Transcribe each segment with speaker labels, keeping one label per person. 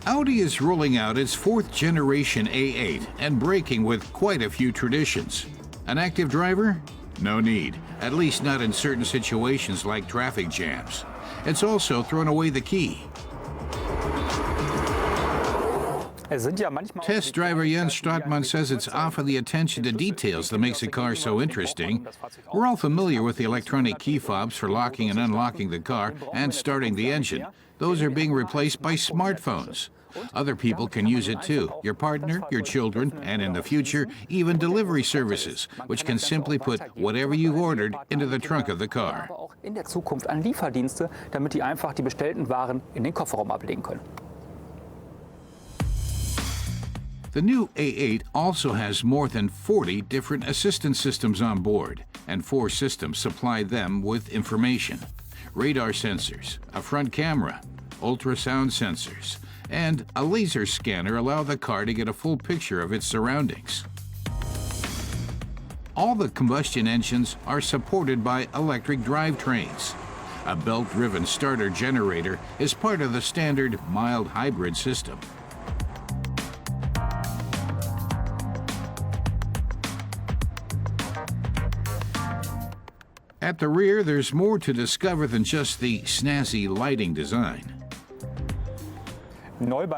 Speaker 1: Audi is rolling out its fourth generation A8 and breaking with quite a few traditions. An active driver? No need, at least not in certain situations like traffic jams. It's also thrown away the key. Test driver Jens Stratmann says it's often the attention to details that makes a car so interesting. We're all familiar with the electronic key fobs for locking and unlocking the car and starting the engine. Those are being replaced by smartphones. Other people can use it too, your partner, your children, and in the future, even delivery services, which can simply put whatever you've ordered into the trunk of the car.
Speaker 2: In der Zukunft an Lieferdienste, damit die einfach die bestellten Waren in den Kofferraum ablegen können.
Speaker 1: The new A8 also has more than 40 different assistance systems on board, and 4 systems supply them with information. Radar sensors, a front camera, ultrasound sensors, and a laser scanner allow the car to get a full picture of its surroundings. All the combustion engines are supported by electric drivetrains. A belt-driven starter generator is part of the standard mild hybrid system. At the rear, there's more to discover than just the snazzy lighting design.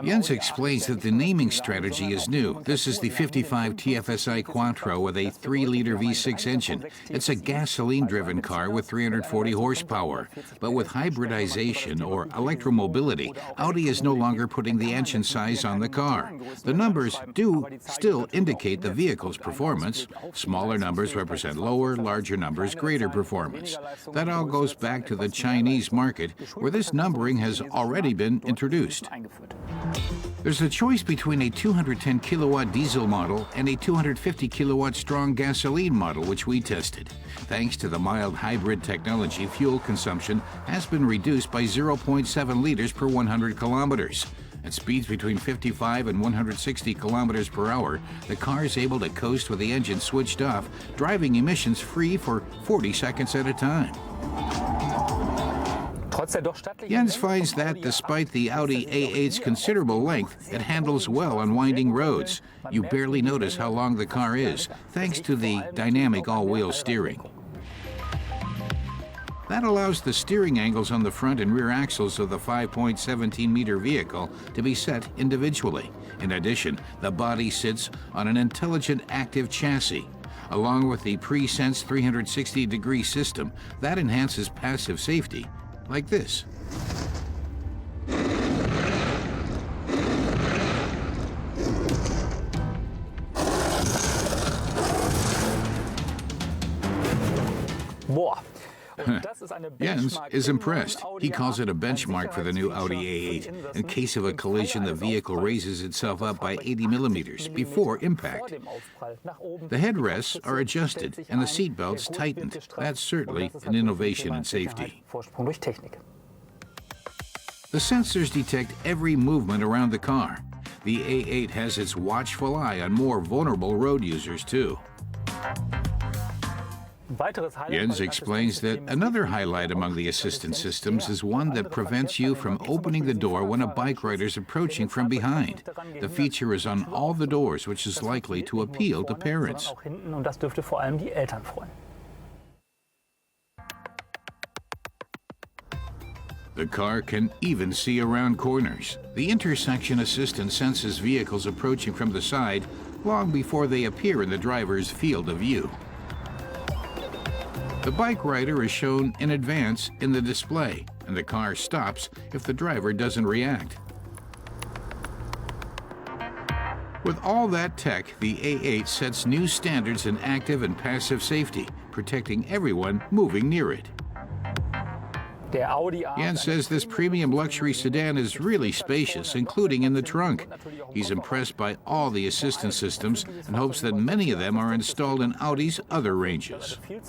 Speaker 1: Jens explains that the naming strategy is new. This is the 55 TFSI Quattro with a 3-liter V6 engine. It's a gasoline-driven car with 340 horsepower. But with hybridization or electromobility, Audi is no longer putting the engine size on the car. The numbers do still indicate the vehicle's performance. Smaller numbers represent lower, larger numbers greater performance. That all goes back to the Chinese market, where this numbering has already been introduced. There's a choice between a 210 kilowatt diesel model and a 250 kilowatt strong gasoline model, which we tested. Thanks to the mild hybrid technology, fuel consumption has been reduced by 0.7 liters per 100 kilometers. At speeds between 55 and 160 kilometers per hour, the car is able to coast with the engine switched off, driving emissions free for 40 seconds at a time. Jens finds that despite the Audi A8's considerable length, it handles well on winding roads. You barely notice how long the car is, thanks to the dynamic all-wheel steering. That allows the steering angles on the front and rear axles of the 5.17-meter vehicle to be set individually. In addition, the body sits on an intelligent active chassis. Along with the pre-sense 360-degree system, that enhances passive safety. Like this. Jens is impressed. He calls it a benchmark for the new Audi A8. In case of a collision, the vehicle raises itself up by 80 millimeters before impact. The headrests are adjusted and the seatbelts tightened. That's certainly an innovation in safety. The sensors detect every movement around the car. The A8 has its watchful eye on more vulnerable road users, too. Jens explains that another highlight among the assistance systems is one that prevents you from opening the door when a bike rider is approaching from behind. The feature is on all the doors, which is likely to appeal to parents. The car can even see around corners. The intersection assistant senses vehicles approaching from the side long before they appear in the driver's field of view. The bike rider is shown in advance in the display, and the car stops if the driver doesn't react. With all that tech, the A8 sets new standards in active and passive safety, protecting everyone moving near it. Jens says this premium luxury sedan is really spacious, including in the trunk. He's impressed by all the assistance systems and hopes that many of them are installed in Audi's other ranges. The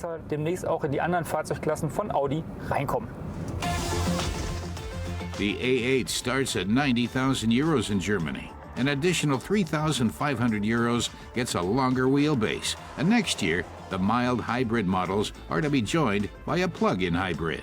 Speaker 1: A8 starts at 90,000 euros in Germany. An additional 3,500 euros gets a longer wheelbase. And next year, the mild hybrid models are to be joined by a plug-in hybrid.